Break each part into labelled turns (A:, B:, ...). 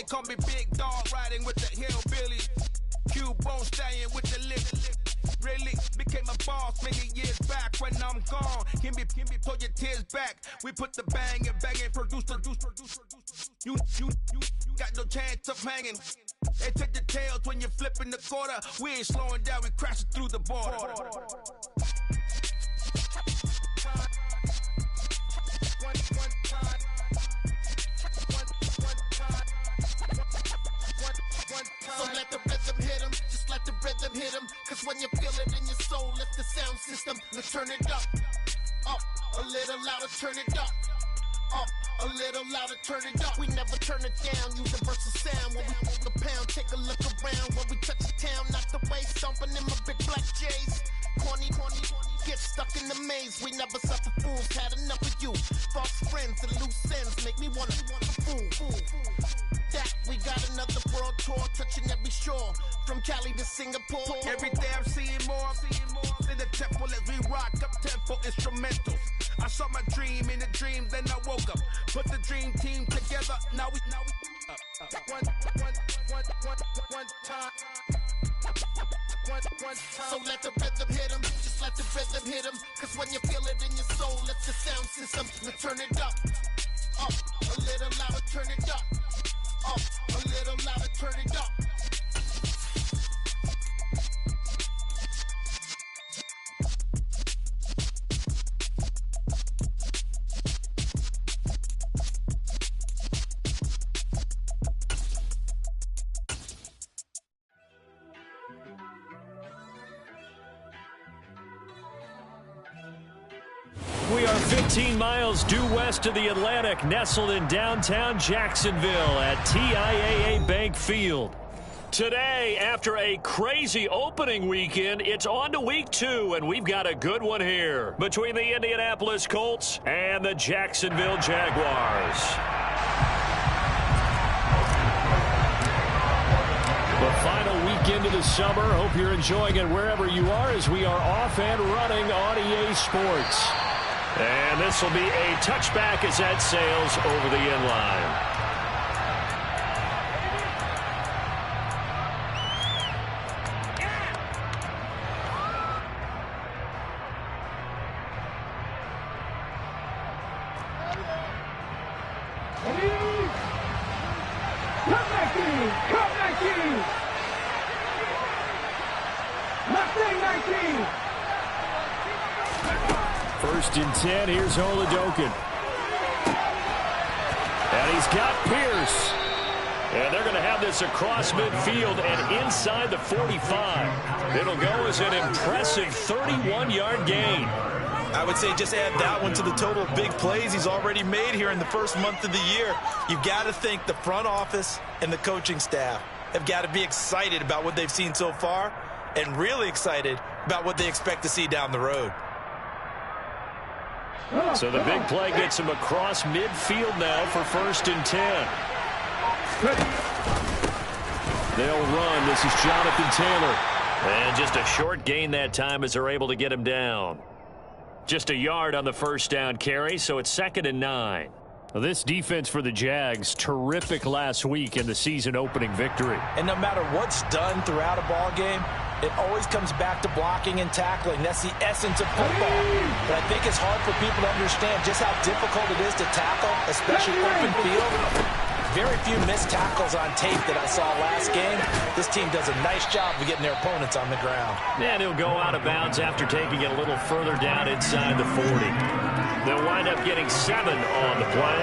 A: They call me Big Dog, riding with the hillbillies. Q-Bone stallion with the lip. Really became a boss many years back. When I'm gone, can be pull your tears back. We put the bang and bang and produce. You got no chance of hanging. They take the tails when you're flipping the quarter. We ain't slowing down, we crashing through the border.
B: So let the rhythm hit him, just let the rhythm hit him. Cause when you feel it in your soul, lift the sound system. Let's turn it up, a little louder, turn it up. A little louder, turn it up. We never turn it down, universal sound. When we move the pound, take a look around. When we touch the town, knock the way, stomping in my big black J's. Corny, get stuck in the maze. We never suffer fools, had enough of you. False friends and loose ends make me wanna fool. That we got another world tour, touching every shore, from Cali to Singapore.
A: Every day I'm seeing more in the temple as we rock up tempo instrumentals. I saw my dream in a dream, then I woke up. Put the dream team together. Now we one time.
B: So let the rhythm hit him, just let the rhythm hit him. Cause when you feel it in your soul, lift the sound system. Let's turn it up, a little louder, turn it up. A little louder, turn it up.
C: We are 15 miles due west of the Atlantic, nestled in downtown Jacksonville at TIAA Bank Field. Today, after a crazy opening weekend, it's on to week 2, and we've got a good one here between the Indianapolis Colts and the Jacksonville Jaguars. The final weekend of the summer. Hope you're enjoying it wherever you are as we are off and running on EA Sports. And this will be a touchback as that sails over the end line. First and 10, here's Oladokin. And he's got Pierce. And they're going to have this across midfield and inside the 45. It'll go as an impressive 31-yard gain.
D: I would say just add that one to the total of big plays he's already made here in the first month of the year. You've got to think the front office and the coaching staff have got to be excited about what they've seen so far and really excited about what they expect to see down the road.
C: So the big play gets him across midfield now for first and 10. They'll run. This is Jonathan Taylor. And just a short gain that time as they're able to get him down. Just a yard on the first down carry, so it's 2nd and 9. Well, this defense for the Jags, terrific last week in the season opening victory.
D: And no matter what's done throughout a ball game, it always comes back to blocking and tackling. That's the essence of football. But I think it's hard for people to understand just how difficult it is to tackle, especially open field. Very few missed tackles on tape that I saw last game. This team does a nice job of getting their opponents on the ground.
C: And he'll go out of bounds after taking it a little further down inside the 40. They'll wind up getting 7 on the play,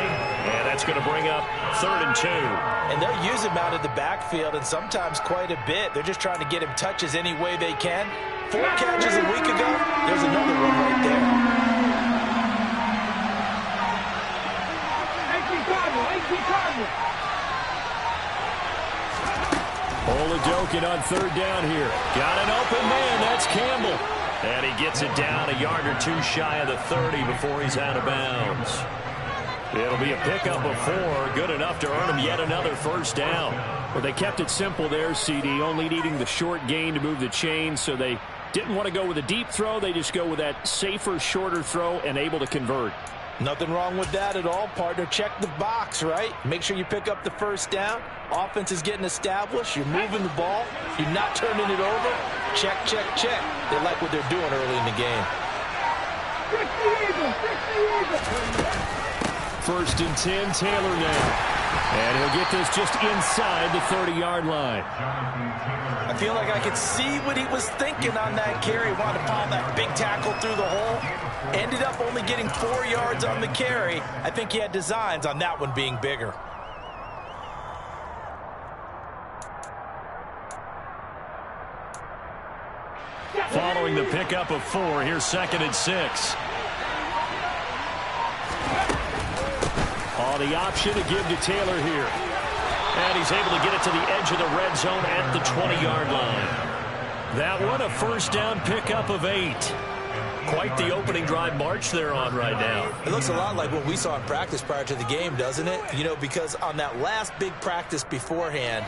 C: and that's going to bring up 3rd and 2.
D: And they'll use him out of the backfield, and sometimes quite a bit. They're just trying to get him touches any way they can. 4 catches a week ago, there's another one right there.
C: Oladokin on 3rd down here. Got an open man. That's Campbell. And he gets it down a yard or 2 shy of the 30 before he's out of bounds. It'll be a pickup of 4, good enough to earn him yet another first down. Well, they kept it simple there, CD, only needing the short gain to move the chains, so they didn't want to go with a deep throw. They just go with that safer, shorter throw and able to convert.
D: Nothing wrong with that at all, partner. Check the box, right? Make sure you pick up the first down. Offense is getting established. You're moving the ball. You're not turning it over. Check, check, check. They like what they're doing early in the game.
C: First and 10, Taylor now. And he'll get this just inside the 30-yard line.
D: I feel like I could see what he was thinking on that carry. Wanted to pile that big tackle through the hole. Ended up only getting 4 yards on the carry. I think he had designs on that one being bigger.
C: Following the pickup of 4, here's 2nd and 6. The option to give to Taylor here. And he's able to get it to the edge of the red zone at the 20-yard line. That one, a first down pickup of 8. Quite the opening drive march they're on right now.
D: It looks a lot like what we saw in practice prior to the game, doesn't it? You know, because on that last big practice beforehand,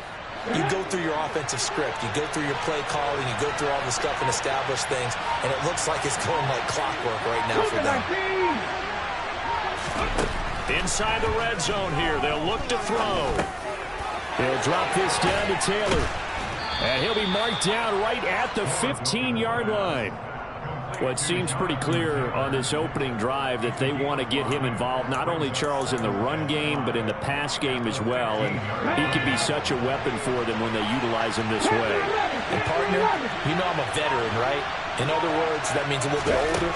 D: you go through your offensive script. You go through your play calling. You go through all the stuff and establish things. And it looks like it's going like clockwork right now for them.
C: Inside the red zone here. They'll look to throw. They'll drop this down to Taylor. And he'll be marked down right at the 15-yard line. Well, it seems pretty clear on this opening drive that they want to get him involved, not only, Charles, in the run game, but in the pass game as well. And he can be such a weapon for them when they utilize him this way.
D: And, partner, you know I'm a veteran, right? In other words, that means a little bit older.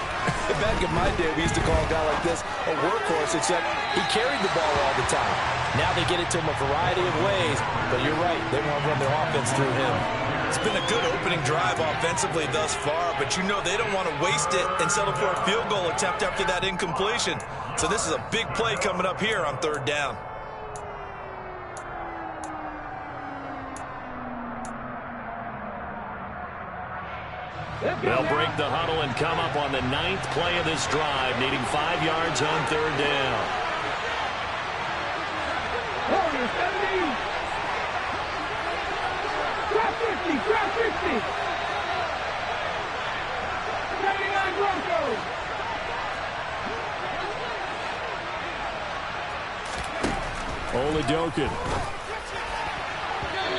D: Back in my day, we used to call a guy like this a workhorse, except he carried the ball all the time. Now they get it to him a variety of ways, but you're right, they want to run their offense through him.
E: It's been a good opening drive offensively thus far, but you know they don't want to waste it and settle for a field goal attempt after that incompletion. So this is a big play coming up here on 3rd down.
C: They'll break the huddle and come up on the 9th play of this drive, needing 5 yards on 3rd down.
F: Drop 50, drop 50. 99 Broncos.
C: Oladokin.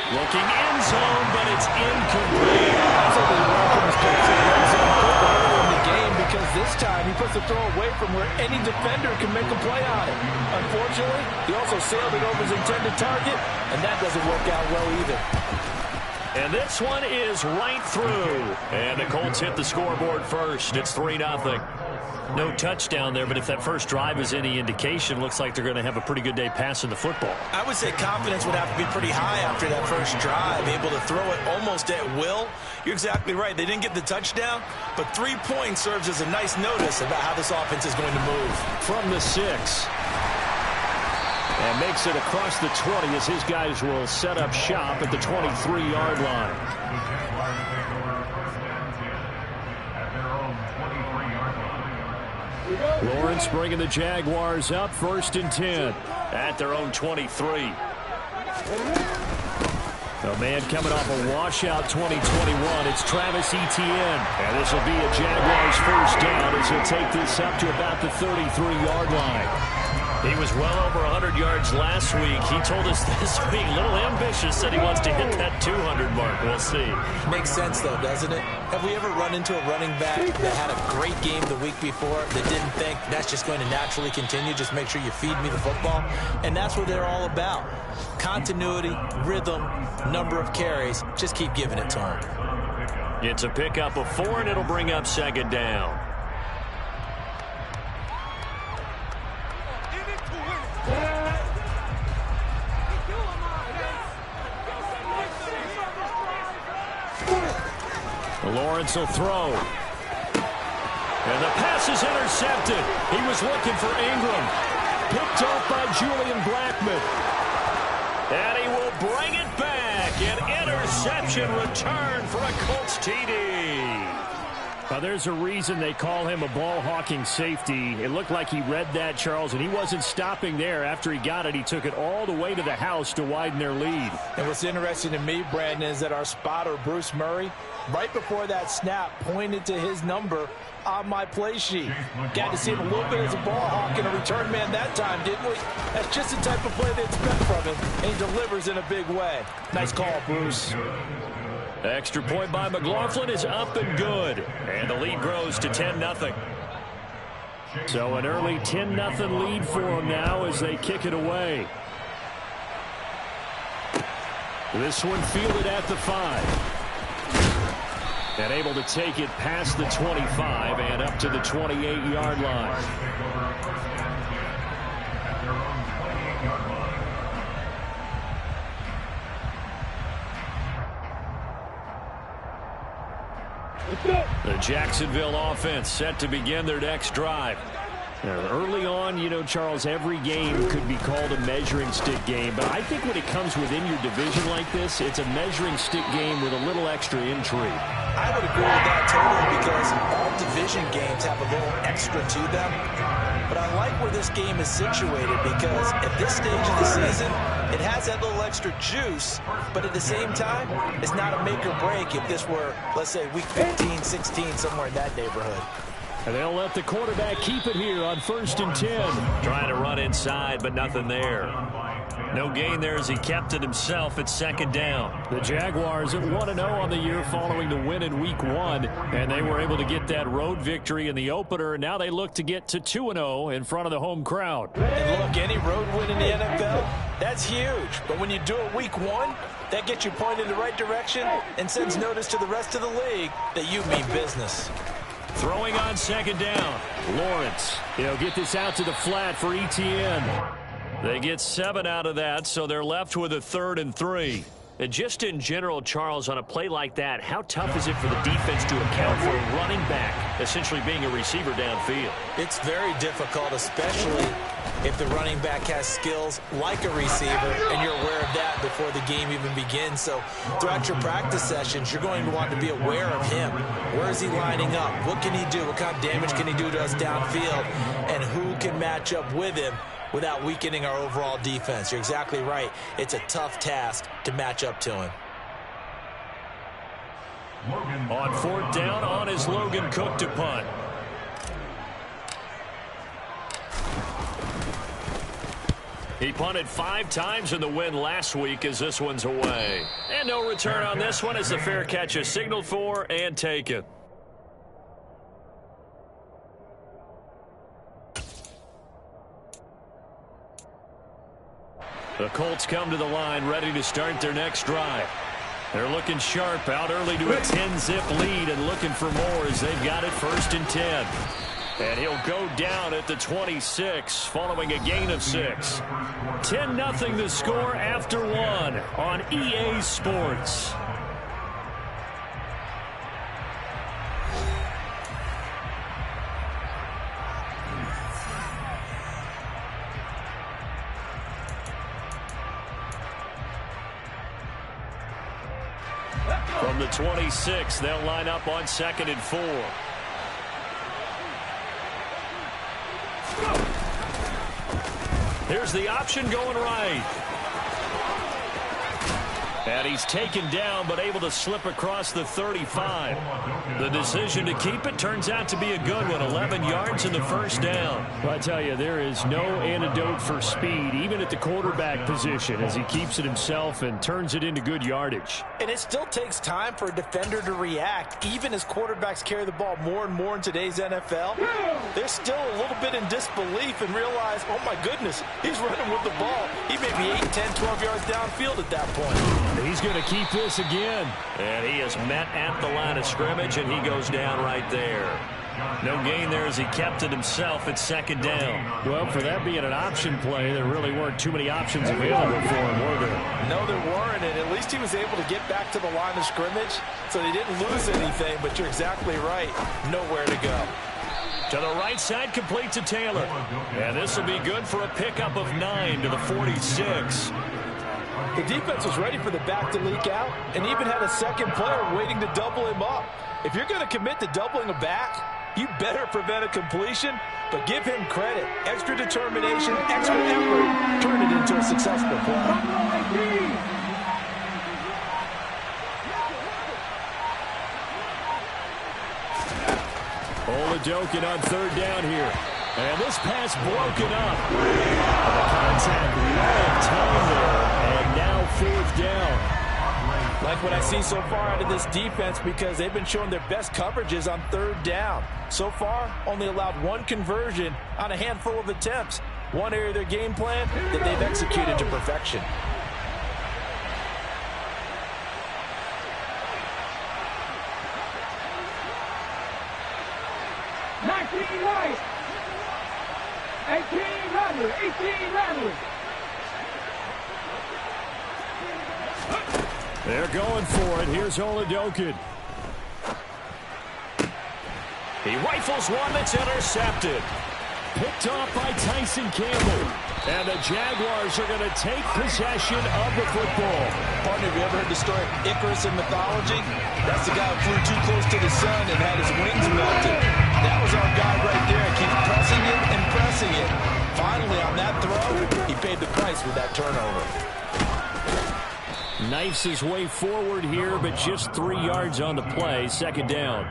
C: Looking end zone, but it's incomplete.
D: In the game, because this time he puts the throw away from where any defender can make a play on it. Unfortunately, he also sailed it over his intended target, and that doesn't work out well either.
C: And this one is right through. And the Colts hit the scoreboard first. It's 3-0. No touchdown there, but if that first drive is any indication, looks like they're going to have a pretty good day passing the football.
D: I would say confidence would have to be pretty high after that first drive, able to throw it almost at will. You're exactly right. They didn't get the touchdown, but 3 points serves as a nice notice about how this offense is going to move.
C: From the 6. And makes it across the 20 as his guys will set up shop at the 23-yard line. Lawrence bringing the Jaguars up, 1st and 10 at their own 23. The man coming off a washout 2021, it's Travis Etienne. And this will be a Jaguars first down as he'll take this up to about the 33-yard line. He was well over 100 yards last week. He told us this week, a little ambitious, said he wants to hit that 200 mark. We'll see.
D: Makes sense, though, doesn't it? Have we ever run into a running back that had a great game the week before that didn't think that's just going to naturally continue? Just make sure you feed me the football. And that's what they're all about. Continuity, rhythm, number of carries. Just keep giving it to him.
C: It's a pickup of 4, and it'll bring up 2nd down. Lawrence will throw. And the pass is intercepted. He was looking for Ingram. Picked off by Julian Blackmon. And he will bring it back. An interception return for a Colts TD. Now, there's a reason they call him a ball-hawking safety. It looked like he read that, Charles, and he wasn't stopping there. After he got it, he took it all the way to the house to widen their lead.
D: And what's interesting to me, Brandon, is that our spotter, Bruce Murray, right before that snap, pointed to his number on my play sheet. Got to see him a little bit as a ball hawk and a return man that time, didn't we? That's just the type of play they expect from him, and he delivers in a big way. Nice call, Bruce.
C: Extra point by McLaughlin is up and good. And the lead grows to 10-0. So an early 10-0 lead for them now as they kick it away. This one fielded at the 5. And able to take it past the 25 and up to the 28-yard line. The Jacksonville offense set to begin their next drive. Now, early on, you know, Charles, every game could be called a measuring stick game. But I think when it comes within your division like this, it's a measuring stick game with a little extra intrigue.
D: I would agree with that totally because all division games have a little extra to them. But I like where this game is situated because at this stage of the season, it has that little extra juice, but at the same time, it's not a make or break if this were, let's say, week 15, 16, somewhere in that neighborhood.
C: And they'll let the quarterback keep it here on 1st and 10. Trying to run inside, but nothing there. No gain there as he kept it himself at 2nd down. The Jaguars at 1-0 on the year following the win in Week 1. And they were able to get that road victory in the opener. And now they look to get to 2-0 in front of the home crowd.
D: And look, any road win in the NFL, that's huge. But when you do it Week 1, that gets you pointed in the right direction and sends notice to the rest of the league that you mean business.
C: Throwing on 2nd down. Lawrence. He'll get this out to the flat for Etienne. They get 7 out of that, so they're left with a 3rd and 3. And just in general, Charles, on a play like that, how tough is it for the defense to account for a running back essentially being a receiver downfield?
D: It's very difficult, especially if the running back has skills like a receiver, and you're aware of that before the game even begins. So throughout your practice sessions, you're going to want to be aware of him. Where is he lining up? What can he do? What kind of damage can he do to us downfield? And who can match up with him without weakening our overall defense? You're exactly right. It's a tough task to match up to him.
C: On 4th down, on is Logan Cook to punt. He punted 5 times in the win last week as this one's away. And no return on this one as the fair catch is signaled for and taken. The Colts come to the line ready to start their next drive. They're looking sharp, out early to a 10-zip lead and looking for more as they've got it 1st and 10. And he'll go down at the 26 following a gain of 6. 10-0 the score after 1 on EA Sports. From the 26, they'll line up on 2nd and 4. Here's the option going right. And he's taken down but able to slip across the 35. The decision to keep it turns out to be a good one. 11 yards in the 1st down. Well, I tell you, there is no antidote for speed, even at the quarterback position, as he keeps it himself and turns it into good yardage.
D: And it still takes time for a defender to react. Even as quarterbacks carry the ball more and more in today's NFL, they're still a little bit in disbelief and realize, oh my goodness, he's running with the ball. He may be 8, 10, 12 yards downfield at that point.
C: He's going to keep this again. And he is met at the line of scrimmage, and he goes down right there. No gain there as he kept it himself at 2nd down. Well, for that being an option play, there really weren't too many options available for him, were there?
D: No, there weren't, and at least he was able to get back to the line of scrimmage, so he didn't lose anything, but you're exactly right. Nowhere to go.
C: To the right side, complete to Taylor. And this will be good for a pickup of 9 to the 46.
D: The defense was ready for the back to leak out and even had a second player waiting to double him up. If you're going to commit to doubling a back, you better prevent a completion, but give him credit. Extra determination, extra effort, turned it into a successful play.
C: Oladokin on third down here. And this pass broken up. The contact well timed there. And now fourth down.
D: Like what I see so far out of this defense because they've been showing their best coverages on third down. So far, only allowed one conversion on a handful of attempts. One area of their game plan that they've executed to perfection.
F: Right. 18 rather.
C: They're going for it. Here's Oladokin. He rifles one that's intercepted. Picked off by Tyson Campbell. And the Jaguars are going to take possession of the football.
D: Partner, have you ever heard the story of Icarus in mythology? That's the guy who flew too close to the sun and had his wings melted. That was our guy right there. Keeps pressing it and pressing it. Finally, on that throw, he paid the price with that turnover.
C: Knifes his way forward here, but just 3 yards on the play. Second down.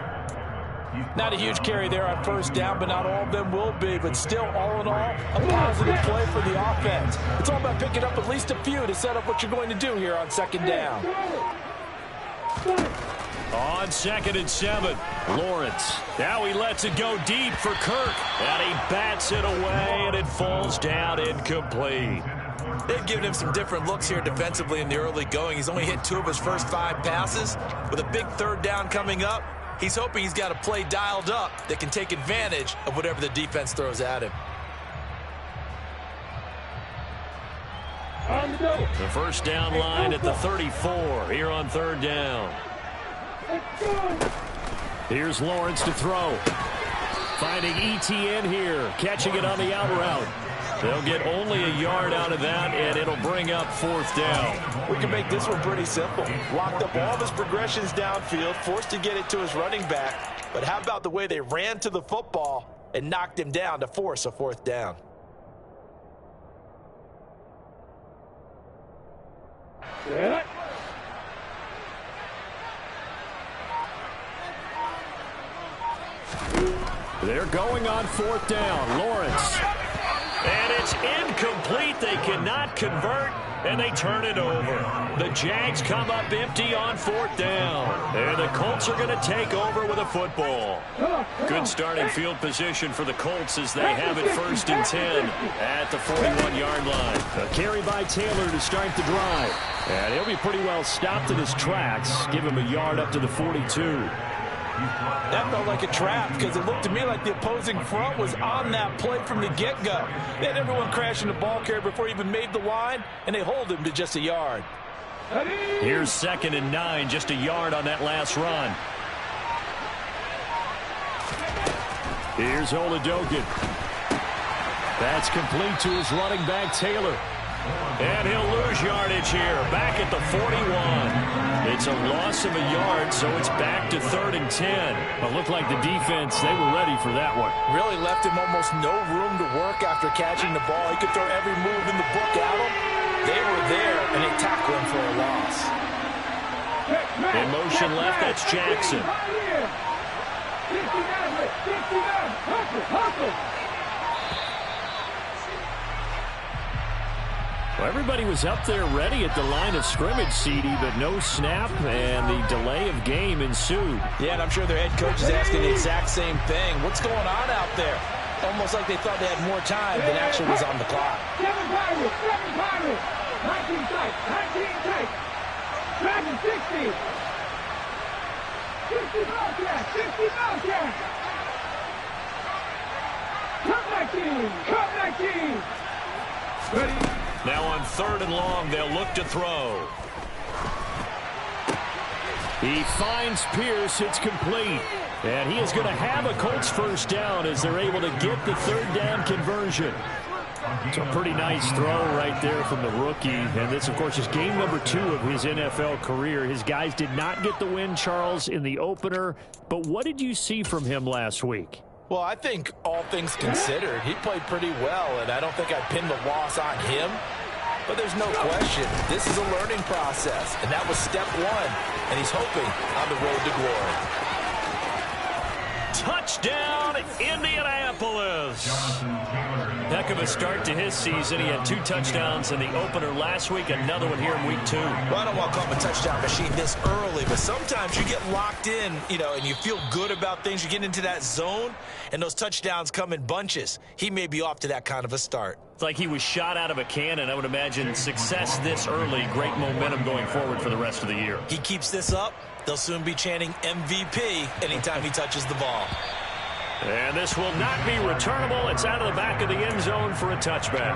D: Not a huge carry there on first down, but not all of them will be. But still, all in all, a positive play for the offense. It's all about picking up at least a few to set up what you're going to do here on second down.
C: On 2nd and 7, Lawrence. Now he lets it go deep for Kirk. And he bats it away, and it falls down incomplete.
E: They've given him some different looks here defensively in the early going. He's only hit 2 of his first 5 passes. With a big third down coming up, he's hoping he's got a play dialed up that can take advantage of whatever the defense throws at him.
C: The first down line at the 34 here on third down. Here's Lawrence to throw. Finding ETN here, catching it on the out route. They'll get only a yard out of that, and it'll bring up fourth down.
D: We can make this one pretty simple. Locked up all of his progressions downfield, forced to get it to his running back. But how about the way they ran to the football and knocked him down to force a fourth down?
C: They're going on fourth down. Lawrence. And it's incomplete. They cannot convert, and they turn it over. The Jags come up empty on fourth down. And the Colts are going to take over with a football. Good starting field position for the Colts as they have it 1st and 10 at the 41-yard line. A carry by Taylor to start the drive. And he'll be pretty well stopped in his tracks. Give him a yard up to the 42.
D: That felt like a trap because it looked to me like the opposing front was on that play from the get-go. They had everyone crashing the ball carrier before he even made the line, and they hold him to just a yard.
C: Here's 2nd and 9, just a yard on that last run. Here's Oladokin. That's complete to his running back, Taylor. And he'll lose yardage here, back at the 41. It's a loss of a yard, so it's back to 3rd and 10. But looked like the defense, they were ready for that one.
D: Really left him almost no room to work after catching the ball. He could throw every move in the book at him. They were there, and they tackled him for a loss.
C: In motion left, that's Jackson. Well, everybody was up there ready at the line of scrimmage, CD, but no snap, and the delay of game ensued.
D: Yeah, and I'm sure their head coach is asking the exact same thing. What's going on out there? Almost like they thought they had more time than actually was on the clock.
F: 7 Pirates, 19 tight, 19 tight. Dragon 60. 60 Bobcats, 60 Bobcats. Come back team. Ready?
C: Now on 3rd and long, they'll look to throw. He finds Pierce. It's complete. And he is going to have a Colts first down as they're able to get the 3rd down conversion. It's a pretty nice throw right there from the rookie. And this, of course, is game number 2 of his NFL career. His guys did not get the win, Charles, in the opener. But what did you see from him last week?
D: Well, I think all things considered, he played pretty well, and I don't think I pinned the loss on him. But there's no question, this is a learning process, and that was step 1, and he's hoping on the road to glory.
C: Touchdown, Indianapolis. Heck of a start to his season. He had 2 touchdowns in the opener last week, another one here in week 2.
D: Well, I don't want to call him a touchdown machine this early, but sometimes you get locked in, and you feel good about things. You get into that zone, and those touchdowns come in bunches. He may be off to that kind of a start.
C: It's like he was shot out of a cannon. I would imagine success this early, great momentum going forward for the rest of the year.
D: He keeps this up, they'll soon be chanting MVP anytime he touches the ball.
C: And this will not be returnable. It's out of the back of the end zone for a touchback.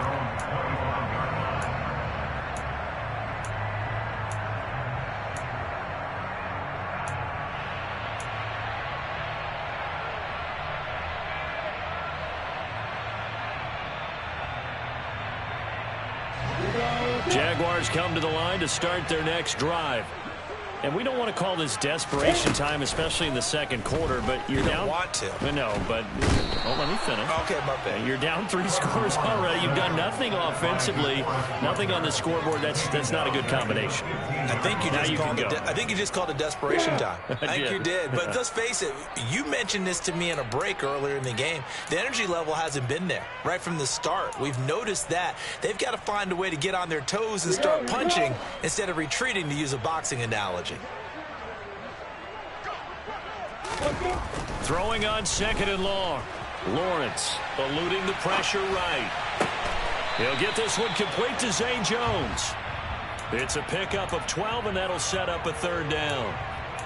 C: Jaguars come to the line to start their next drive. And we don't want to call this desperation time, especially in the second quarter, but you're down.
D: You don't want to.
C: No, but let me finish.
D: Okay, my bad.
C: You're down 3 scores already. You've done nothing offensively, nothing on the scoreboard. That's not a good combination.
D: I think you just called it desperation time. I think you did. But let's face it, you mentioned this to me in a break earlier in the game. The energy level hasn't been there right from the start. We've noticed that. They've got to find a way to get on their toes and start punching instead of retreating, to use a boxing analogy.
C: Throwing on 2nd and long. Lawrence eluding the pressure right. He'll get this one complete to Zay Jones. It's a pickup of 12, and that'll set up a 3rd down.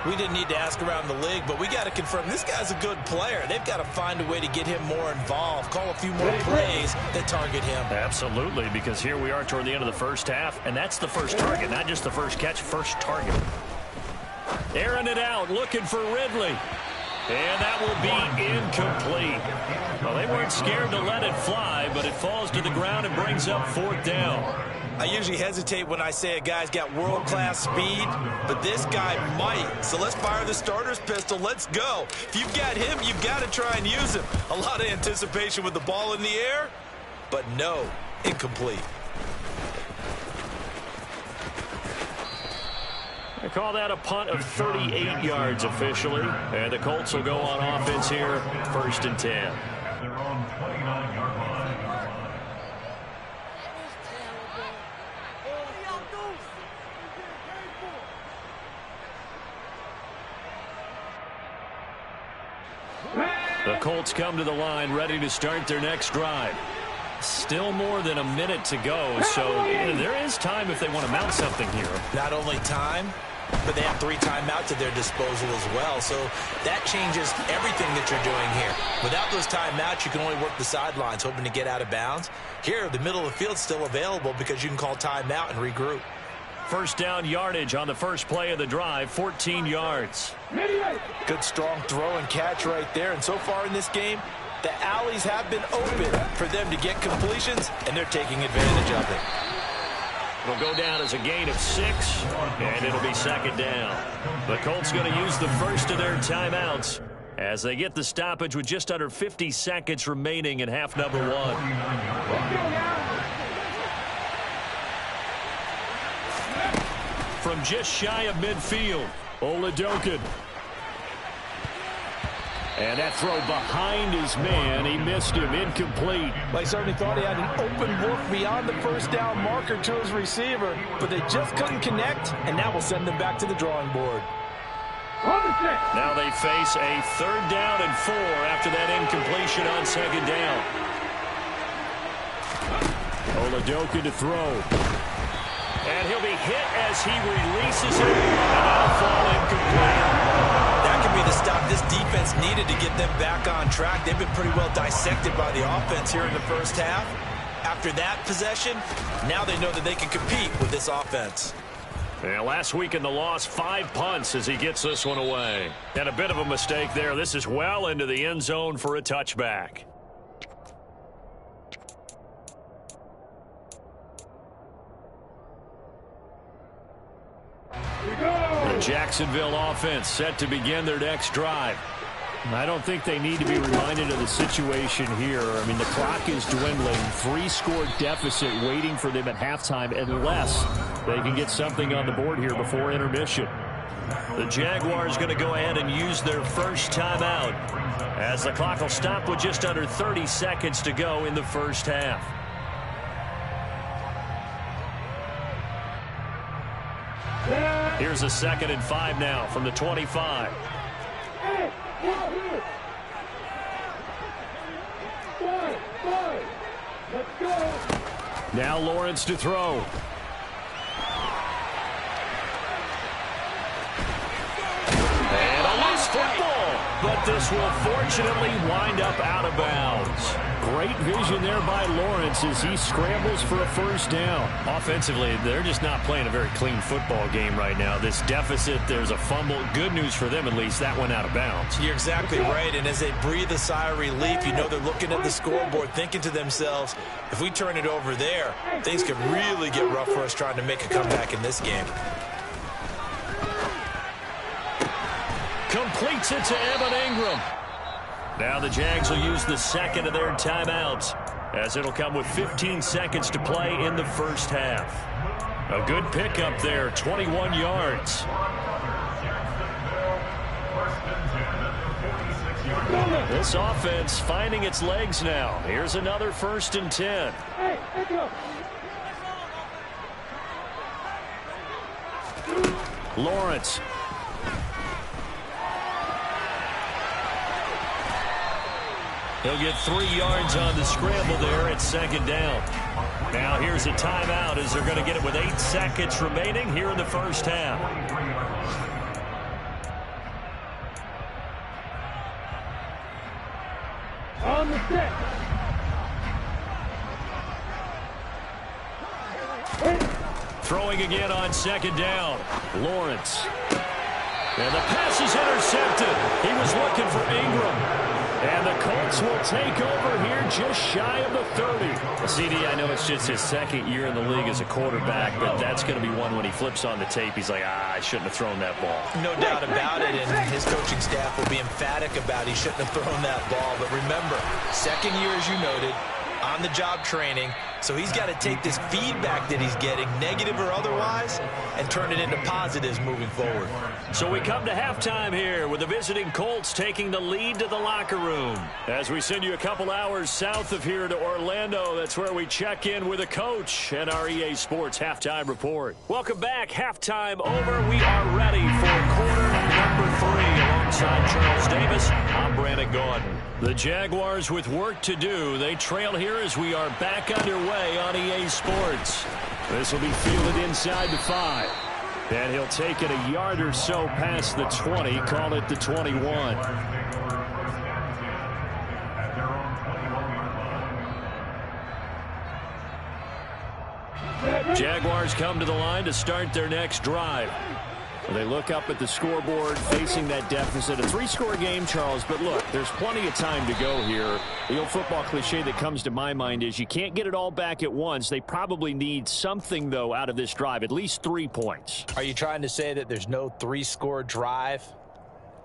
D: We didn't need to ask around the league, but we got to confirm this guy's a good player. They've got to find a way to get him more involved, call a few more plays that target him.
C: Absolutely, because here we are toward the end of the first half, and that's the first target, not just the first catch, first target. Airing it out, looking for Ridley. And that will be incomplete. Well, they weren't scared to let it fly, but it falls to the ground and brings up 4th down.
D: I usually hesitate when I say a guy's got world-class speed, but this guy might. So let's fire the starter's pistol. Let's go. If you've got him, you've got to try and use him. A lot of anticipation with the ball in the air, but no, incomplete.
C: I call that a punt of 38 yards officially. And the Colts will go on offense here, 1st and 10.
F: They're on 29-yard line.
C: The Colts come to the line ready to start their next drive. Still more than a minute to go, so there is time if they want to mount something here.
D: Not only time, but they have 3 timeouts at their disposal as well, so that changes everything that you're doing here. Without those timeouts, you can only work the sidelines, hoping to get out of bounds. Here, the middle of the field's still available because you can call timeout and regroup.
C: 1st down yardage on the first play of the drive, 14 yards.
D: Good strong throw and catch right there, and so far in this game, the alleys have been open for them to get completions, and they're taking advantage of it.
C: It'll go down as a gain of 6, and it'll be 2nd down. The Colts going to use the first of their timeouts as they get the stoppage with just under 50 seconds remaining in half number 1. From just shy of midfield, Oladokin. And that throw behind his man. He missed him. Incomplete.
D: They certainly thought he had an open look beyond the 1st down marker to his receiver, but they just couldn't connect, and that will send them back to the drawing board.
C: Now they face a 3rd down and 4 after that incompletion on 2nd down. Oladokin to throw. And he'll be hit as he releases it, and that'll fall incomplete.
D: That could be the stop this defense needed to get them back on track. They've been pretty well dissected by the offense here in the first half. After that possession, now they know that they can compete with this offense.
C: Yeah, last week in the loss, 5 punts as he gets this one away. And a bit of a mistake there. This is well into the end zone for a touchback. Jacksonville offense set to begin their next drive. I don't think they need to be reminded of the situation here. I mean, the clock is dwindling. 3-score deficit waiting for them at halftime unless they can get something on the board here before intermission. The Jaguars going to go ahead and use their first timeout as the clock will stop with just under 30 seconds to go in the first half. Here's a 2nd and 5 now from the 25. Now Lawrence to throw. And a loose football, but this will fortunately wind up out of bounds. Great vision there by Lawrence as he scrambles for a first down. Offensively, they're just not playing a very clean football game right now. This deficit, there's a fumble. Good news for them, at least. That went out of bounds.
E: You're exactly right, and as they breathe a sigh of relief, you know they're looking at the scoreboard, thinking to themselves, if we turn it over there, things could really get rough for us trying to make a comeback in this game.
C: Completes it to Evan Ingram. Now the Jags will use the 2nd of their timeouts as it'll come with 15 seconds to play in the first half. A good pickup there, 21 yards. This offense finding its legs now. Here's another 1st and 10. Lawrence. He'll get 3 yards on the scramble there at 2nd down. Now here's a timeout as they're going to get it with 8 seconds remaining here in the first half.
G: On the set.
C: Throwing again on 2nd down. Lawrence. And the pass is intercepted. He was looking for Ingram. And the Colts will take over here just shy of the 30. CD, I know it's just his 2nd year in the league as a quarterback, but that's going to be one when he flips on the tape. He's like, I shouldn't have thrown that ball.
E: No doubt about it, and his coaching staff will be emphatic about he shouldn't have thrown that ball. But remember, 2nd year, as you noted, on-the-job training, so he's got to take this feedback that he's getting, negative or otherwise, and turn it into positives moving forward.
C: So we come to halftime here with the visiting Colts taking the lead to the locker room. As we send you a couple hours south of here to Orlando, that's where we check in with a coach and our EA Sports Halftime Report. Welcome back. Halftime over. We are ready for quarter number 3. Alongside Charles Davis, I'm Brandon Gaudin. The Jaguars with work to do. They trail here as we are back underway on EA Sports. This will be fielded inside the 5. And he'll take it a yard or so past the 20, call it the 21. Jaguars come to the line to start their next drive. They look up at the scoreboard facing that deficit. A 3-score game, Charles, but look, there's plenty of time to go here. The old football cliche that comes to my mind is you can't get it all back at once. They probably need something, though, out of this drive, at least 3 points.
D: Are you trying to say that there's no 3-score drive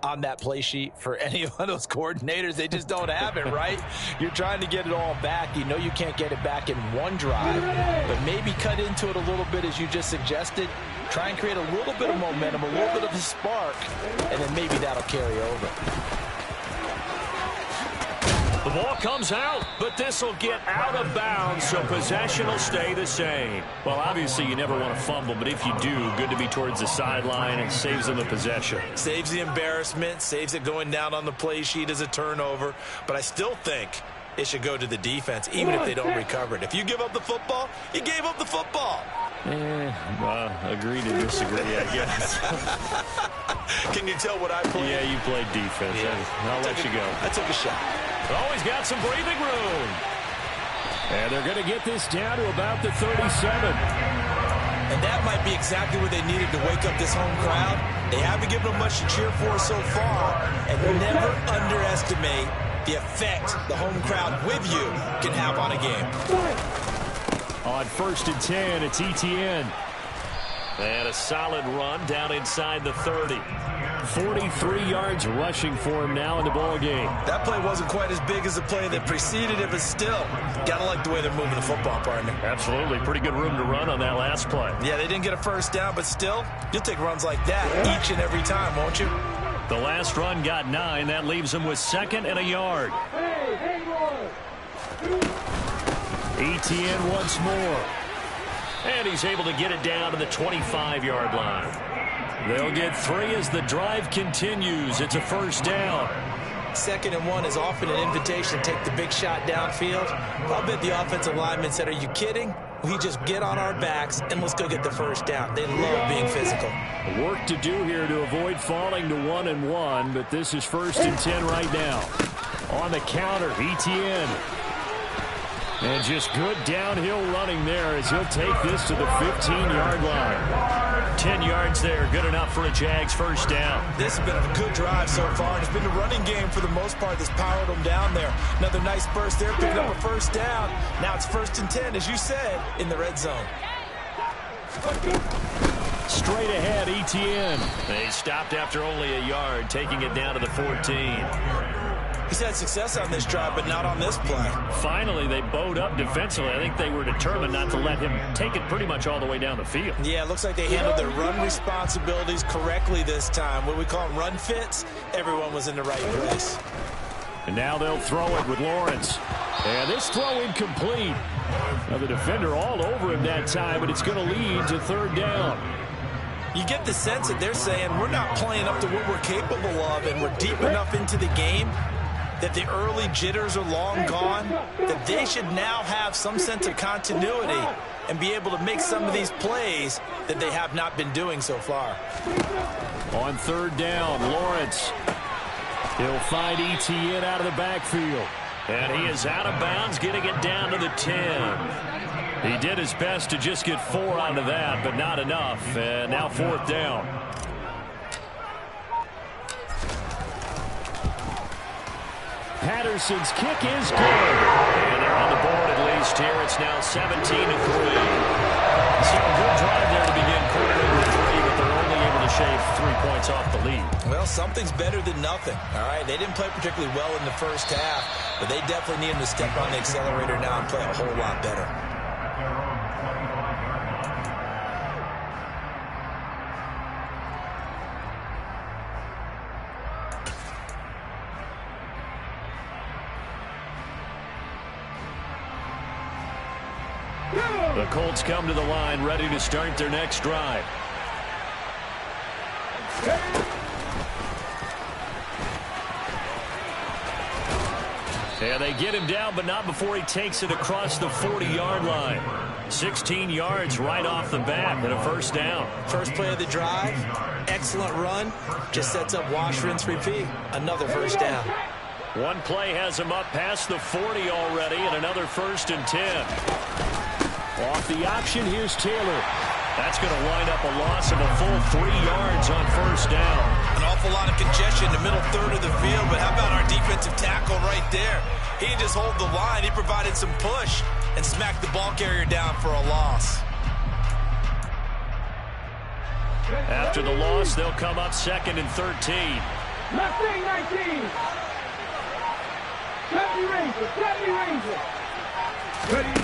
D: on that play sheet for any of those coordinators? They just don't have it, right? You're trying to get it all back. You know you can't get it back in one drive, but maybe cut into it a little bit as you just suggested. Try and create a little bit of momentum, a little bit of a spark, and then maybe that'll carry over.
C: The ball comes out, but this will get out of bounds, so possession will stay the same. Well, obviously, you never want to fumble, but if you do, good to be towards the sideline and saves them the possession.
E: Saves the embarrassment, saves it going down on the play sheet as a turnover, but I still think it should go to the defense, even if they don't recover it. If you give up the football, you gave up the football.
C: Agree to disagree, I guess.
E: Can you tell what I played?
C: Yeah, you played defense. Yeah. I'll let you go.
E: I took a shot.
C: Always got some breathing room. And they're going to get this down to about the 37.
E: And that might be exactly what they needed to wake up this home crowd. They haven't given them much to cheer for so far. And never underestimate the effect the home crowd with you can have on a game.
C: On 1st and 10, it's Etienne. And a solid run down inside the 30. 43 yards rushing for him now in the ball game.
E: That play wasn't quite as big as the play that preceded it, but still, gotta like the way they're moving the football, partner.
C: Absolutely. Pretty good room to run on that last play.
E: Yeah, they didn't get a first down, but still, you'll take runs like that each and every time, won't you?
C: The last run got 9. That leaves him with 2nd and a yard. Etienne once more. And he's able to get it down to the 25-yard line. They'll get 3 as the drive continues. It's a first down.
D: 2nd and 1 is often an invitation to take the big shot downfield. I'll bet the offensive lineman said, are you kidding? We just get on our backs and let's go get the first down. They love being physical.
C: Work to do here to avoid falling to 1-1, but this is 1st and 10 right now. On the counter, Etienne. And just good downhill running there as he'll take this to the 15-yard line. 10 yards there, good enough for a Jags first down.
E: This has been a good drive so far, and it's been the running game for the most part that's powered them down there. Another nice burst there, picking up a first down. Now it's 1st and 10, as you said, in the red zone.
C: Straight ahead, Etienne. They stopped after only a yard, taking it down to the 14.
E: He's had success on this drive, but not on this play.
C: Finally, they bowed up defensively. I think they were determined not to let him take it pretty much all the way down the field.
E: Yeah, it looks like they handled their run responsibilities correctly this time. What we call them run fits, everyone was in the right place.
C: And now they'll throw it with Lawrence. And this throw incomplete. Now the defender all over him that time, but it's going to lead to 3rd down.
E: You get the sense that they're saying we're not playing up to what we're capable of, and we're deep enough into the game that the early jitters are long gone, that they should now have some sense of continuity and be able to make some of these plays that they have not been doing so far.
C: On 3rd down, Lawrence. He'll find Etienne out of the backfield. And he is out of bounds, getting it down to the 10. He did his best to just get 4 out of that, but not enough. And now 4th down. Patterson's kick is good. And they're on the board at least here. It's now 17-3. So a good drive there to begin quarter number 3, but they're only able to shave 3 points off the lead.
E: Well, something's better than nothing. All right, they didn't play particularly well in the first half, but they definitely need him to step on the accelerator now and play a whole lot better.
C: The Colts come to the line, ready to start their next drive. And they get him down, but not before he takes it across the 40-yard line. 16 yards right off the bat and a first down.
D: First play of the drive, excellent run, just sets up wash, rinse, repeat. Another first down.
C: One play has him up past the 40 already, and another 1st and 10. Off the option, here's Taylor. That's going to wind up a loss of a full 3 yards on first down.
E: An awful lot of congestion in the middle third of the field, but how about our defensive tackle right there? He didn't just hold the line, he provided some push and smacked the ball carrier down for a loss.
C: After the loss, they'll come up 2nd and 13.
G: Left wing 19. Ranger. Ready.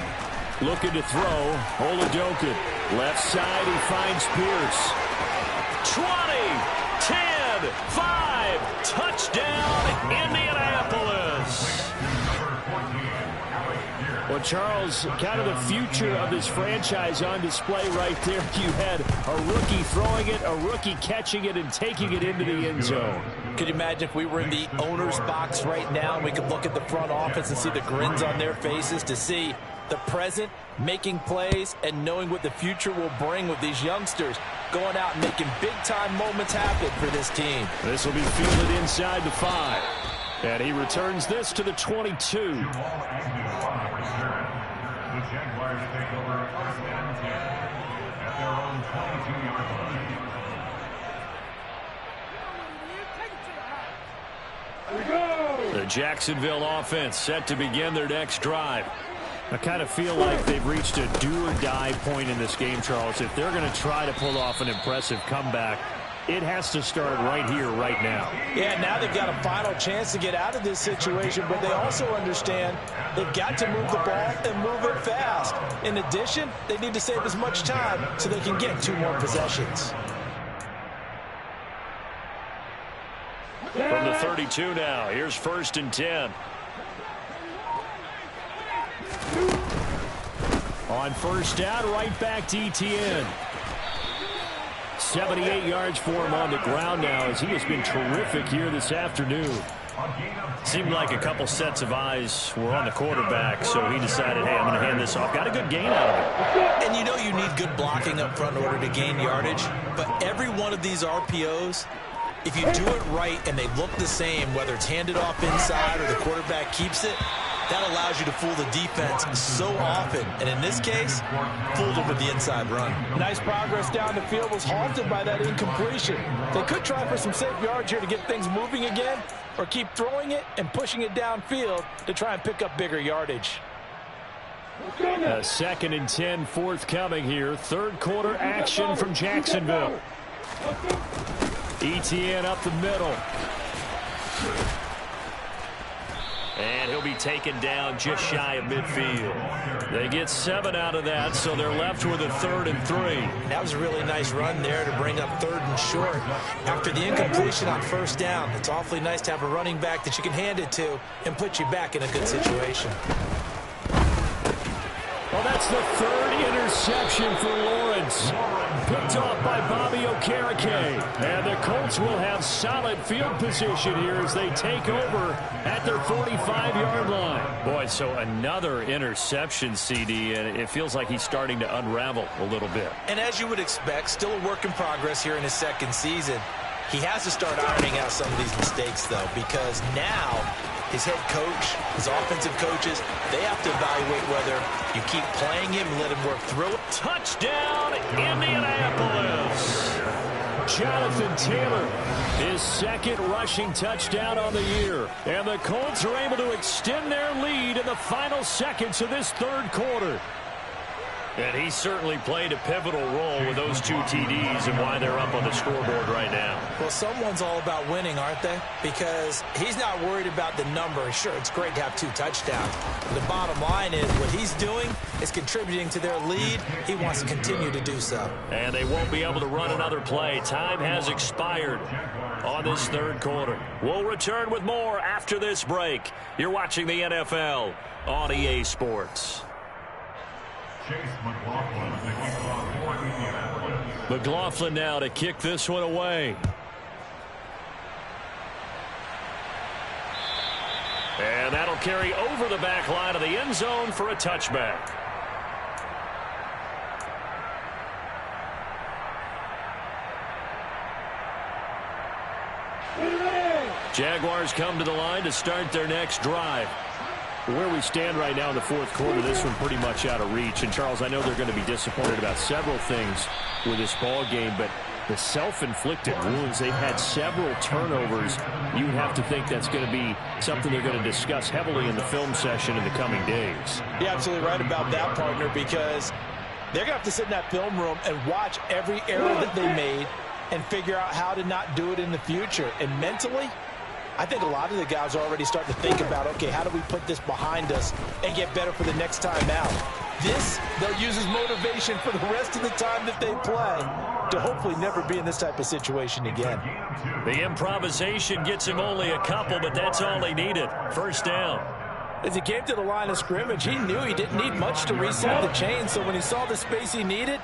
C: Looking to throw, Oladokin. Left side, he finds Pierce. 20, 10, 5, touchdown, Indianapolis. Well, Charles, kind of the future of this franchise on display right there. You had a rookie throwing it, a rookie catching it, and taking it into the end zone.
D: Could you imagine if we were in the owner's box right now and we could look at the front office and see the grins on their faces, to see the present making plays and knowing what the future will bring with these youngsters going out and making big-time moments happen for this team.
C: This will be fielded inside the 5. And he returns this to the 22.
F: The Jaguars take over 1st and 10 at their own 22-yard line.
C: The Jacksonville offense set to begin their next drive. I kind of feel like they've reached a do-or-die point in this game, Charles. If they're going to try to pull off an impressive comeback, it has to start right here, right now.
D: Yeah, now they've got a final chance to get out of this situation, but they also understand they've got to move the ball and move it fast. In addition, they need to save as much time so they can get 2 more possessions.
C: From the 32 now, here's 1st and 10. On 1st down, right back to ETN. 78 yards for him on the ground now as he has been terrific here this afternoon. Seemed like a couple sets of eyes were on the quarterback, so he decided, hey, I'm going to hand this off. Got a good gain out of it.
E: And you know you need good blocking up front in order to gain yardage, but every one of these RPOs, if you do it right and they look the same, whether it's handed off inside or the quarterback keeps it, that allows you to fool the defense so often. And in this case, fooled them with the inside run.
D: Nice progress down the field was halted by that incompletion. They could try for some safe yards here to get things moving again, or keep throwing it and pushing it downfield to try and pick up bigger yardage.
C: 2nd and 10 forthcoming here. 3rd quarter action from Jacksonville. ETN up the middle. And he'll be taken down just shy of midfield. They get 7 out of that, so they're left with a 3rd and 3.
D: That was a really nice run there to bring up 3rd and short. After the incompletion on 1st down, it's awfully nice to have a running back that you can hand it to and put you back in a good situation.
C: Well, that's the 3rd interception for Lawrence. Picked off by Bobby Okereke. And the Colts will have solid field position here as they take over at their 45-yard line. Boy, so another interception, CD, and it feels like he's starting to unravel a little bit.
D: And as you would expect, still a work in progress here in his 2nd season. He has to start ironing out some of these mistakes, though, because now his head coach, his offensive coaches, they have to evaluate whether you keep playing him and let him work through it.
C: Touchdown, Indianapolis! Jonathan Taylor, his 2nd rushing touchdown on the year. And the Colts are able to extend their lead in the final seconds of this 3rd quarter. And he certainly played a pivotal role with those 2 TDs and why they're up on the scoreboard right now.
D: Well, someone's all about winning, aren't they? Because he's not worried about the number. Sure, it's great to have 2 touchdowns. But the bottom line is what he's doing is contributing to their lead. He wants to continue to do so.
C: And they won't be able to run another play. Time has expired on this 3rd quarter. We'll return with more after this break. You're watching the NFL on EA Sports. McLaughlin now to kick this one away. And that'll carry over the back line of the end zone for a touchback. Jaguars come to the line to start their next drive. Where we stand right now in the 4th quarter, this one pretty much out of reach. And, Charles, I know they're going to be disappointed about several things with this ball game, but the self-inflicted wounds, they've had several turnovers. You would have to think that's going to be something they're going to discuss heavily in the film session in the coming days.
D: You're absolutely right about that, partner, because they're going to have to sit in that film room and watch every error that they made and figure out how to not do it in the future. And mentally, I think a lot of the guys are already starting to think about, okay, how do we put this behind us and get better for the next time out? This, they'll use as motivation for the rest of the time that they play to hopefully never be in this type of situation again.
C: The improvisation gets him only a couple, but that's all he needed. 1st down.
D: As he came to the line of scrimmage, he knew he didn't need much to reset the chain, so when he saw the space he needed,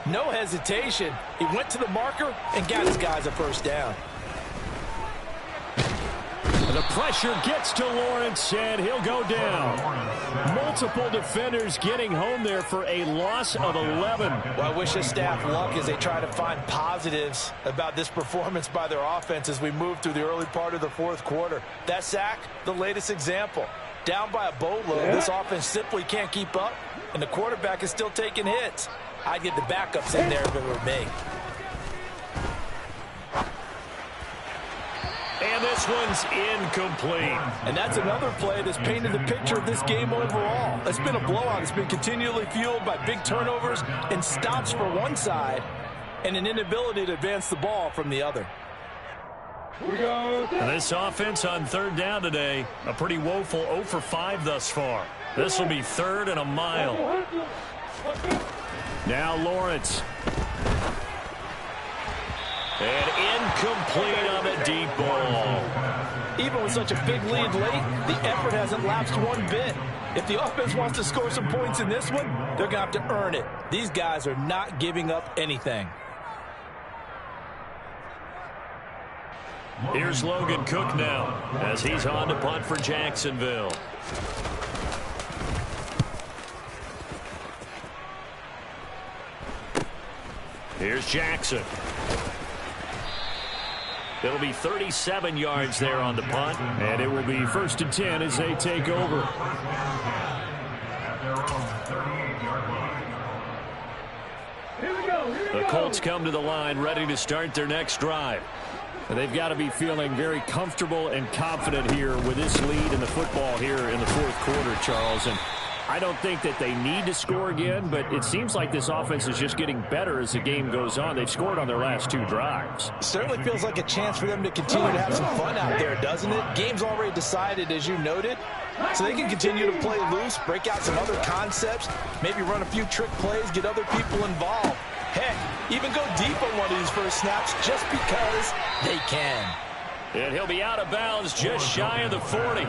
D: no hesitation. He went to the marker and got his guys a 1st down.
C: The pressure gets to Lawrence, and he'll go down. Multiple defenders getting home there for a loss of 11.
D: Well, I wish the staff luck as they try to find positives about this performance by their offense as we move through the early part of the 4th quarter. That sack, the latest example. Down by a boatload, this offense simply can't keep up, and the quarterback is still taking hits. I'd get the backups in there if it were me.
C: And this this one's incomplete.
D: And that's another play that's painted the picture of this game overall. It's been a blowout. It's been continually fueled by big turnovers and stops for one side and an inability to advance the ball from the other.
C: This offense on third down today, a pretty woeful 0 for 5 thus far. This will be 3rd and a mile. Now Lawrence. And incomplete on the deep ball.
D: Even with such a big lead late, the effort hasn't lapsed one bit. If the offense wants to score some points in this one, they're going to have to earn it. These guys are not giving up anything.
C: Here's Logan Cook now as he's on to punt for Jacksonville. Here's Jackson. It'll be 37 yards there on the punt, and it will be 1st and 10 as they take over. The Colts come to the line ready to start their next drive. They've got to be feeling very comfortable and confident here with this lead in the football here in the 4th quarter, Charles. And I don't think that they need to score again, but it seems like this offense is just getting better as the game goes on. They've scored on their last 2 drives.
D: Certainly feels like a chance for them to continue to have some fun out there, doesn't it? Game's already decided, as you noted, so they can continue to play loose, break out some other concepts, maybe run a few trick plays, get other people involved. Heck, even go deep on one of these first snaps just because they can.
C: And he'll be out of bounds just shy of the 40.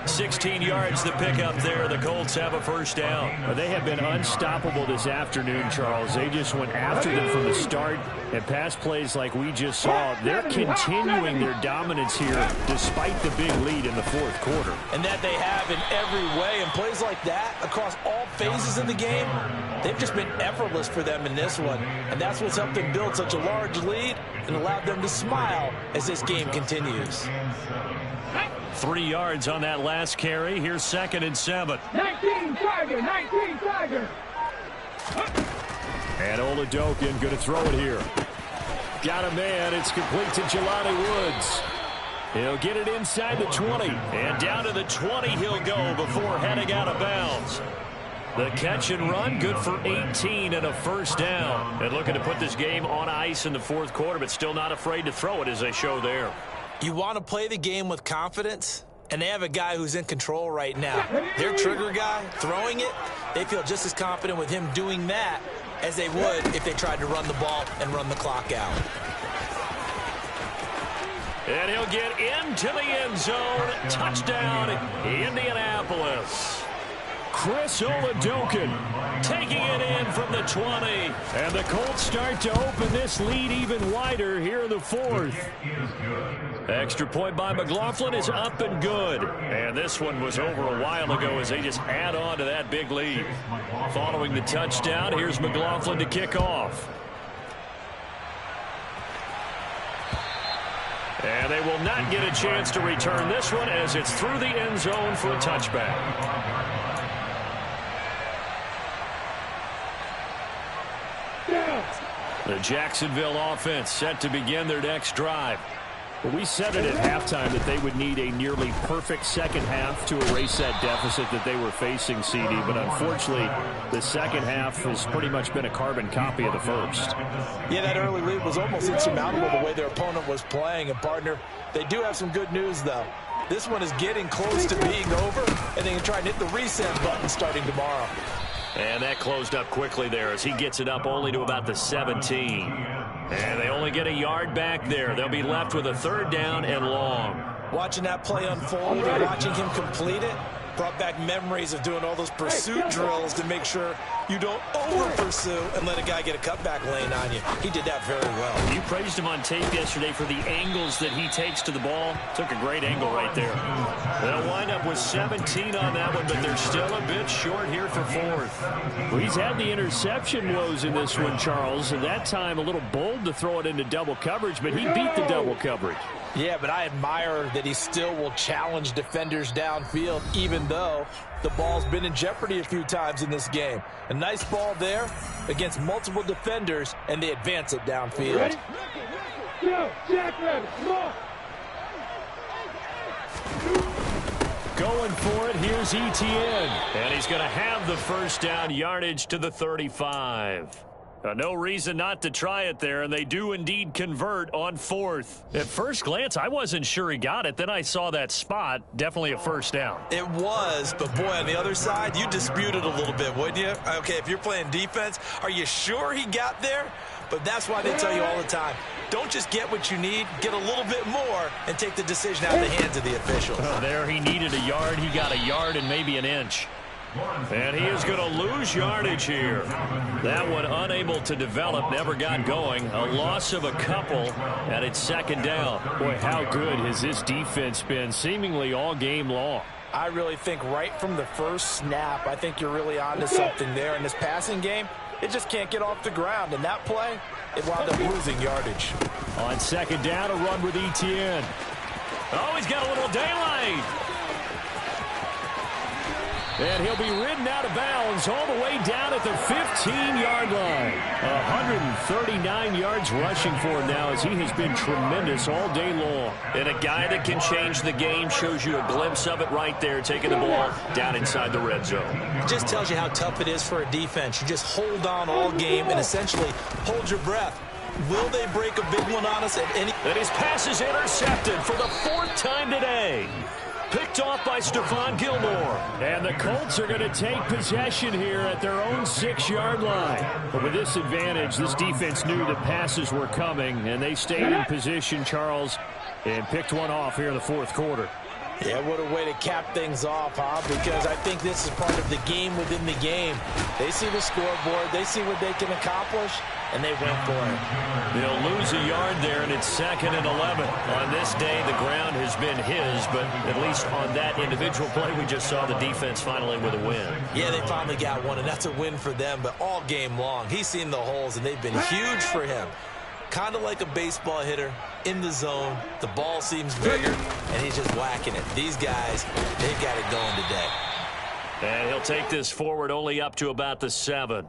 C: 16 yards the pickup there. The Colts have a first down.
H: They have been unstoppable this afternoon, Charles. They just went after them from the start and pass plays like we just saw. They're continuing their dominance here despite the big lead in the 4th quarter.
D: And that they have in every way. And plays like that across all phases of the game, they've just been effortless for them in this one. And that's what's helped them build such a large lead and allowed them to smile as this game continues.
C: 3 yards on that last carry. Here's 2nd and 7.
G: 19 Tiger, 19 Tiger.
H: And Oladokin going to throw it here. Got a man. It's complete to Jelani Woods. He'll get it inside the 20.
C: And down to the 20 he'll go before heading out of bounds. The catch and run, good for 18 and a first down. And looking to put this game on ice in the 4th quarter, but still not afraid to throw it as they show there.
D: You want to play the game with confidence, and they have a guy who's in control right now. Their trigger guy, throwing it, they feel just as confident with him doing that as they would if they tried to run the ball and run the clock out.
C: And he'll get into the end zone. Touchdown, Indianapolis.
H: Chris Oladokin
C: taking it in from the 20.
H: And the Colts start to open this lead even wider here in the 4th.
C: Extra point by McLaughlin is up and good. And this one was over a while ago as they just add on to that big lead. Following the touchdown, here's McLaughlin to kick off. And they will not get a chance to return this one as it's through the end zone for a touchback. The Jacksonville offense set to begin their next drive.
H: Well, we said it at halftime that they would need a nearly perfect second half to erase that deficit that they were facing, CD. But unfortunately, the second half has pretty much been a carbon copy of the first.
D: Yeah, that early lead was almost insurmountable the way their opponent was playing. And, partner, they do have some good news, though. This one is getting close to being over, and they can try and hit the reset button starting tomorrow.
C: And that closed up quickly there as he gets it up only to about the 17. And they only get a yard back there. They'll be left with a 3rd down and long.
D: Watching that play unfold and watching him complete it brought back memories of doing all those pursuit drills to make sure you don't over-pursue and let a guy get a cutback lane on you. He did that very well.
C: You praised him on tape yesterday for the angles that he takes to the ball. Took a great angle right there. They'll wind up with 17 on that one, but they're still a bit short here for 4th.
H: Well, he's had the interception woes in this one, Charles, and that time a little bold to throw it into double coverage, but he beat the double coverage.
D: Yeah, but I admire that he still will challenge defenders downfield, even though the ball's been in jeopardy a few times in this game. A nice ball there against multiple defenders, and they advance it downfield.
G: Ready? Go, Jack Rabbit, come on.
H: Going for it, here's Etienne. And he's going to have the first down, yardage to the 35. No reason not to try it there, and they do indeed convert on fourth. At first glance, I wasn't sure he got it. Then I saw that spot. Definitely a first down.
E: It was, but boy, on the other side, you dispute it a little bit, wouldn't you? Okay, if you're playing defense, are you sure he got there? But that's why they tell you all the time, don't just get what you need, get a little bit more, and take the decision out of the hands of the officials.
H: There he needed a yard. He got a yard and maybe an inch. And he is going to lose yardage here. That one unable to develop, never got going. A loss of a couple, and it's second down. Boy, how good has this defense been seemingly all game long?
D: I really think right from the first snap, I think you're really onto something there. In this passing game, it just can't get off the ground. And that play, it wound up losing yardage.
H: On second down, a run with Etienne. Oh, he's got a little daylight. And he'll be ridden out of bounds all the way down at the 15-yard line. 139 yards rushing for him now as he has been tremendous all day long.
C: And a guy that can change the game, shows you a glimpse of it right there, taking the ball down inside the red zone.
E: It just tells you how tough it is for a defense. You just hold on all game and essentially hold your breath. Will they break a big one on us at any...
C: And his pass is intercepted for the fourth time today. Picked off by Stephon Gilmore.
H: And the Colts are going to take possession here at their own 6-yard line. But with this advantage, this defense knew the passes were coming, and they stayed in position, Charles, and picked one off here in the fourth quarter.
D: Yeah, what a way to cap things off, huh? Because I think this is part of the game within the game. They see the scoreboard, they see what they can accomplish, and they went for it.
C: They'll lose a yard there, and it's 2nd and 11. On this day, the ground has been his, but at least on that individual play, we just saw the defense finally with a win.
E: Yeah, they finally got one, and that's a win for them, but all game long, he's seen the holes, and they've been huge for him. Kind of like a baseball hitter in the zone. The ball seems bigger, and he's just whacking it. These guys, they've got it going today.
C: And he'll take this forward only up to about the 7.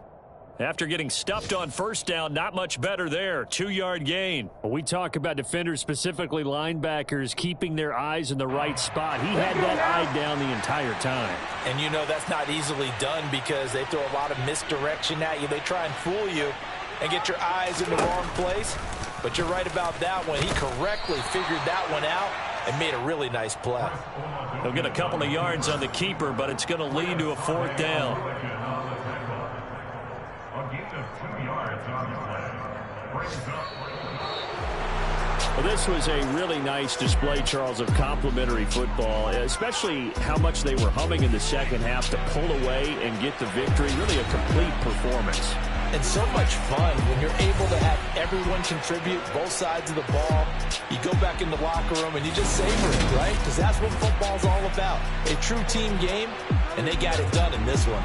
C: After getting stuffed on first down, not much better there. 2-yard gain.
H: We talk about defenders, specifically linebackers, keeping their eyes in the right spot. He had that eye down the entire time.
D: And you know that's not easily done because they throw a lot of misdirection at you. They try and fool you and get your eyes in the wrong place. But you're right about that one. He correctly figured that one out and made a really nice play.
C: He'll get a couple of yards on the keeper, but it's going to lead to a 4th down.
H: Well, this was a really nice display, Charles, of complimentary football, especially how much they were humming in the second half to pull away and get the victory. Really a complete performance.
D: And so much fun when you're able to have everyone contribute, both sides of the ball. You go back in the locker room and you just savor it, right? Because that's what football's all about. A true team game, and they got it done in this one.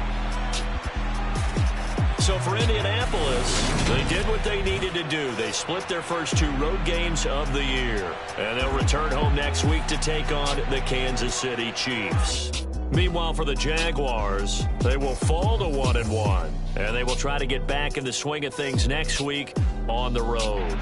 C: So for Indianapolis, they did what they needed to do. They split their first 2 road games of the year. And they'll return home next week to take on the Kansas City Chiefs. Meanwhile, for the Jaguars, they will fall to 1-1. And they will try to get back in the swing of things next week on the road.